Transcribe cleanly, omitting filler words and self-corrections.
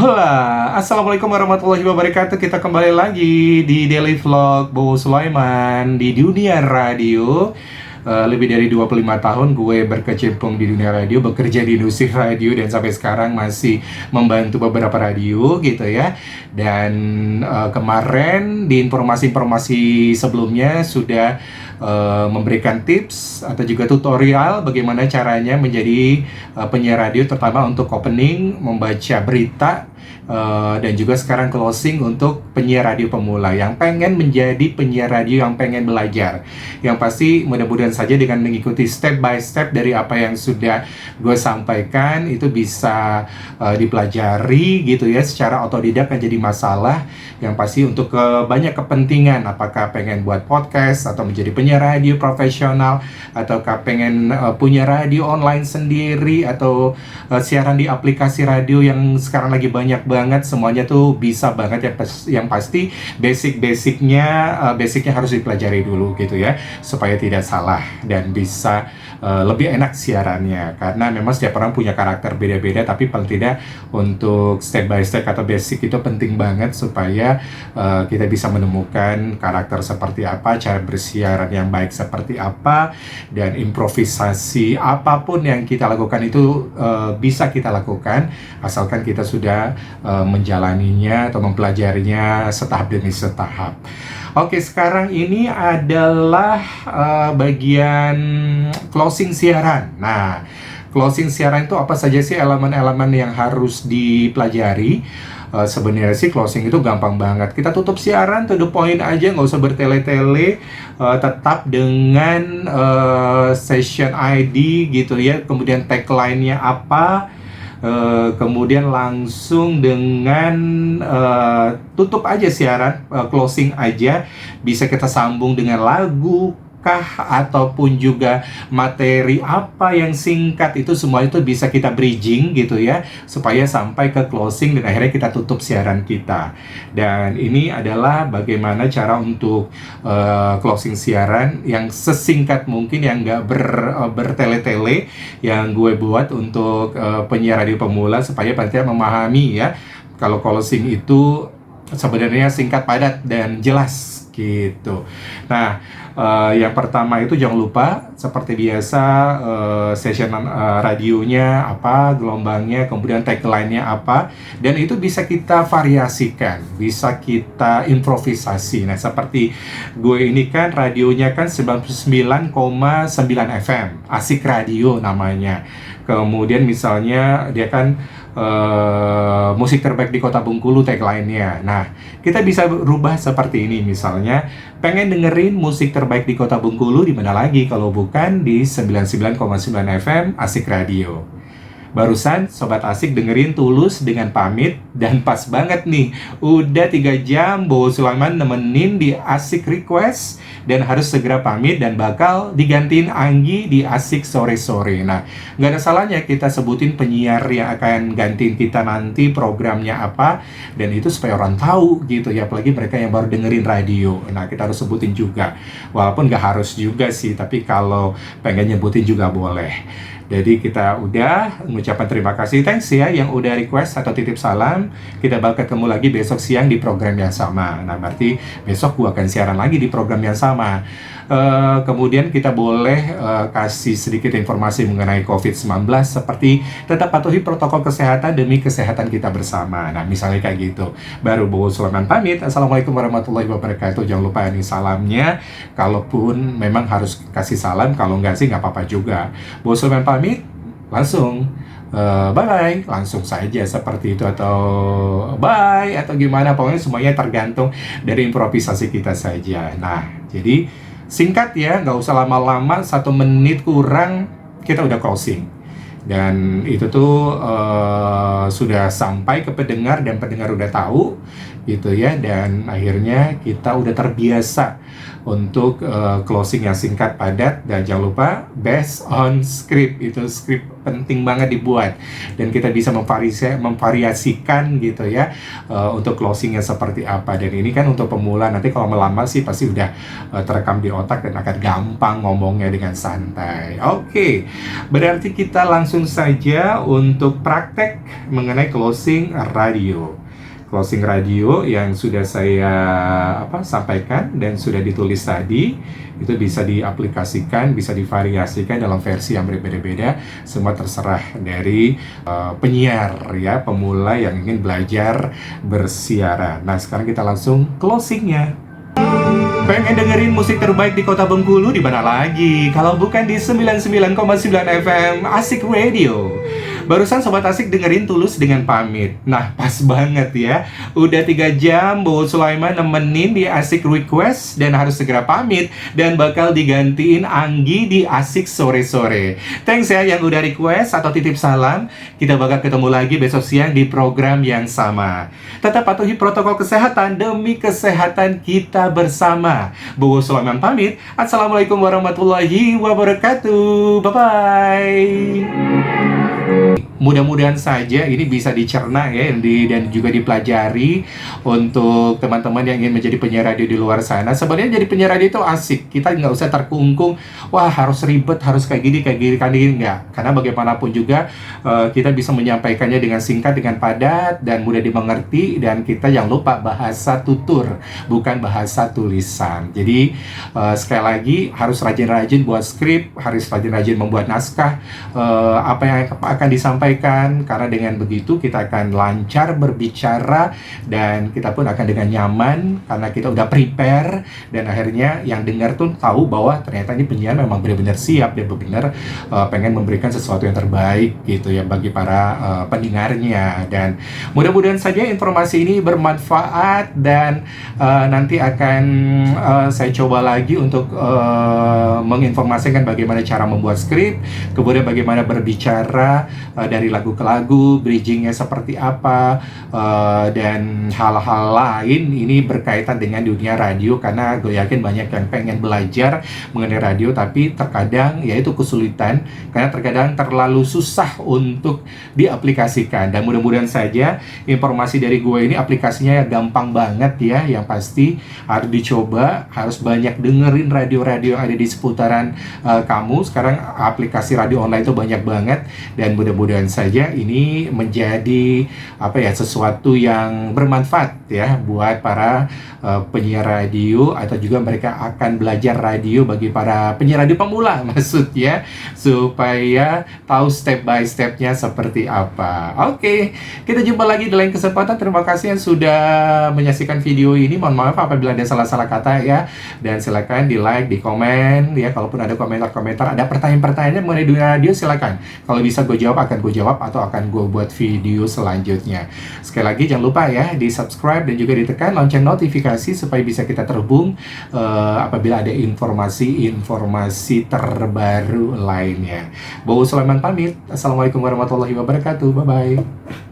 Hola, Assalamualaikum warahmatullahi wabarakatuh. Kita kembali lagi di Daily Vlog Bowo Sulaiman di dunia radio. Lebih dari 25 tahun gue berkecimpung di dunia radio, bekerja di industri radio, dan sampai sekarang masih membantu beberapa radio gitu ya. Dan kemarin di informasi-informasi sebelumnya sudah memberikan tips atau juga tutorial bagaimana caranya menjadi penyiar radio, terutama untuk opening, membaca berita, dan juga sekarang closing untuk penyiar radio pemula yang pengen menjadi penyiar radio, yang pengen belajar. Yang pasti mudah-mudahan saja dengan mengikuti step by step dari apa yang sudah gue sampaikan itu bisa dipelajari gitu ya, secara otodidak kan jadi masalah. Yang pasti untuk banyak kepentingan, apakah pengen buat podcast atau menjadi penyiar radio profesional, ataukah pengen punya radio online sendiri, atau siaran di aplikasi radio yang sekarang lagi banyak banget, semuanya tuh bisa banget ya. Yang pasti basicnya harus dipelajari dulu gitu ya, supaya tidak salah dan bisa lebih enak siarannya. Karena memang setiap orang punya karakter beda-beda, tapi paling tidak untuk step by step atau basic itu penting banget supaya kita bisa menemukan karakter seperti apa, cara bersiaran yang baik seperti apa, dan improvisasi apapun yang kita lakukan itu bisa kita lakukan asalkan kita sudah menjalaninya atau mempelajarinya setahap demi setahap. Oke, sekarang ini adalah bagian closing siaran. Nah, closing siaran itu apa saja sih elemen-elemen yang harus dipelajari? Sebenarnya sih closing itu gampang banget. Kita tutup siaran to the point aja, nggak usah bertele-tele. Tetap dengan session ID gitu ya. Kemudian tagline-nya apa. Kemudian langsung dengan tutup aja siaran, closing aja. Bisa kita sambung dengan lagu ataupun juga materi apa yang singkat, itu semua itu bisa kita bridging gitu ya, supaya sampai ke closing dan akhirnya kita tutup siaran kita. Dan ini adalah bagaimana cara untuk closing siaran yang sesingkat mungkin, yang nggak bertele-tele, yang gue buat untuk penyiar radio pemula supaya penyiar memahami ya, kalau closing itu sebenarnya singkat, padat, dan jelas gitu. Nah, yang pertama itu jangan lupa seperti biasa, session radionya apa, gelombangnya, kemudian tagline-nya apa, dan itu bisa kita variasikan, bisa kita improvisasi. Nah, seperti gue ini kan radionya kan 99,9 FM, Asik Radio namanya. Kemudian misalnya dia kan musik terbaik di Kota Bengkulu tagline-nya. Nah, kita bisa rubah seperti ini, misalnya pengen dengerin musik terbaik di Kota Bengkulu di mana lagi kalau bukan di 99,9 FM Asik Radio. Barusan Sobat Asik dengerin Tulus dengan Pamit, dan pas banget nih, udah 3 jam Bowo Sulaiman nemenin di Asik Request, dan harus segera pamit dan bakal digantiin Anggi di Asik Sore-Sore. Nah, nggak ada salahnya kita sebutin penyiar yang akan gantiin kita nanti, programnya apa, dan itu supaya orang tahu gitu ya, apalagi mereka yang baru dengerin radio. Nah, kita harus sebutin juga, walaupun nggak harus juga sih, tapi kalau pengen nyebutin juga boleh. Jadi kita udah mengucapkan terima kasih, thanks ya yang udah request atau titip salam. Kita bakal ketemu lagi besok siang di program yang sama. Nah, berarti besok gua akan siaran lagi di program yang sama. Kemudian kita boleh kasih sedikit informasi mengenai COVID-19, seperti tetap patuhi protokol kesehatan demi kesehatan kita bersama. Nah, misalnya kayak gitu. Baru Bowo Sulaiman pamit. Assalamualaikum warahmatullahi wabarakatuh. Jangan lupa ini salamnya. Kalaupun memang harus kasih salam, kalau nggak sih nggak apa-apa juga. Bowo Sulaiman pamit, langsung bye-bye, langsung saja seperti itu, atau bye, atau gimana, pokoknya semuanya tergantung dari improvisasi kita saja. Nah, jadi singkat ya, nggak usah lama-lama, 1 menit kurang kita udah closing. Dan itu tuh sudah sampai ke pendengar, dan pendengar udah tahu gitu ya, dan akhirnya kita udah terbiasa untuk closing yang singkat, padat, dan jangan lupa based on script. Itu script penting banget dibuat, dan kita bisa memvariasikan gitu ya untuk closingnya seperti apa. Dan ini kan untuk pemula, nanti kalau melama sih pasti udah terekam di otak dan akan gampang ngomongnya dengan santai. Oke, berarti kita langsung saja untuk praktek mengenai closing radio. Closing radio yang sudah saya sampaikan dan sudah ditulis tadi, itu bisa diaplikasikan, bisa divariasikan dalam versi yang berbeda-beda. Semua terserah dari penyiar ya, pemula yang ingin belajar bersiaran. Nah, sekarang kita langsung closingnya. Pengen dengerin musik terbaik di kota Bengkulu, di mana lagi kalau bukan di 99,9 FM Asik Radio. Barusan Sobat Asik dengerin Tulus dengan Pamit. Nah, pas banget ya. Udah 3 jam Bowo Sulaiman nemenin di Asik Request dan harus segera pamit, dan bakal digantiin Anggi di Asik Sore-Sore. Thanks ya yang udah request atau titip salam. Kita bakal ketemu lagi besok siang di program yang sama. Tetap patuhi protokol kesehatan demi kesehatan kita bersama. Bowo Sulaiman pamit. Assalamualaikum warahmatullahi wabarakatuh. Bye-bye. Mudah-mudahan saja ini bisa dicerna ya, dan juga dipelajari untuk teman-teman yang ingin menjadi penyiar radio di luar sana. Sebenarnya jadi penyiar radio itu asik, kita nggak usah terkungkung, wah harus ribet, harus kayak gini, nggak. Karena bagaimanapun juga kita bisa menyampaikannya dengan singkat, dengan padat, dan mudah dimengerti. Dan kita jangan lupa bahasa tutur, bukan bahasa tulisan. Jadi sekali lagi harus rajin-rajin buat skrip, harus rajin-rajin membuat naskah apa yang akan disampaikan, karena dengan begitu kita akan lancar berbicara dan kita pun akan dengan nyaman karena kita udah prepare, dan akhirnya yang dengar tuh tahu bahwa ternyata ini penyiar memang benar-benar siap dan benar-benar pengen memberikan sesuatu yang terbaik gitu ya bagi para pendengarnya. Dan mudah-mudahan saja informasi ini bermanfaat, dan nanti akan saya coba lagi untuk menginformasikan bagaimana cara membuat skrip, kemudian bagaimana berbicara dari lagu ke lagu, bridgingnya seperti apa, dan hal-hal lain ini berkaitan dengan dunia radio. Karena gue yakin banyak yang pengen belajar mengenai radio, tapi terkadang yaitu kesulitan karena terkadang terlalu susah untuk diaplikasikan. Dan mudah-mudahan saja informasi dari gue ini aplikasinya gampang banget ya. Yang pasti harus dicoba, harus banyak dengerin radio-radio yang ada di seputaran kamu. Sekarang aplikasi radio online itu banyak banget, dan mudah-mudahan saja ini menjadi sesuatu yang bermanfaat ya buat para penyiar radio, atau juga mereka akan belajar radio bagi para penyiar radio pemula maksudnya, supaya tahu step by stepnya seperti apa. Oke, kita jumpa lagi di lain kesempatan. Terima kasih yang sudah menyaksikan video ini. Mohon maaf apabila ada salah-salah kata ya, dan silakan di like, di komen ya. Kalaupun ada komentar-komentar, ada pertanyaan-pertanyaan mengenai dunia radio, silakan. Kalau bisa gue jawab, akan gue jawab, atau akan gue buat video selanjutnya. Sekali lagi jangan lupa ya di subscribe dan juga ditekan lonceng notifikasi supaya bisa kita terhubung apabila ada informasi-informasi terbaru lainnya. Bowo Sulaiman pamit. Assalamualaikum warahmatullahi wabarakatuh. Bye bye.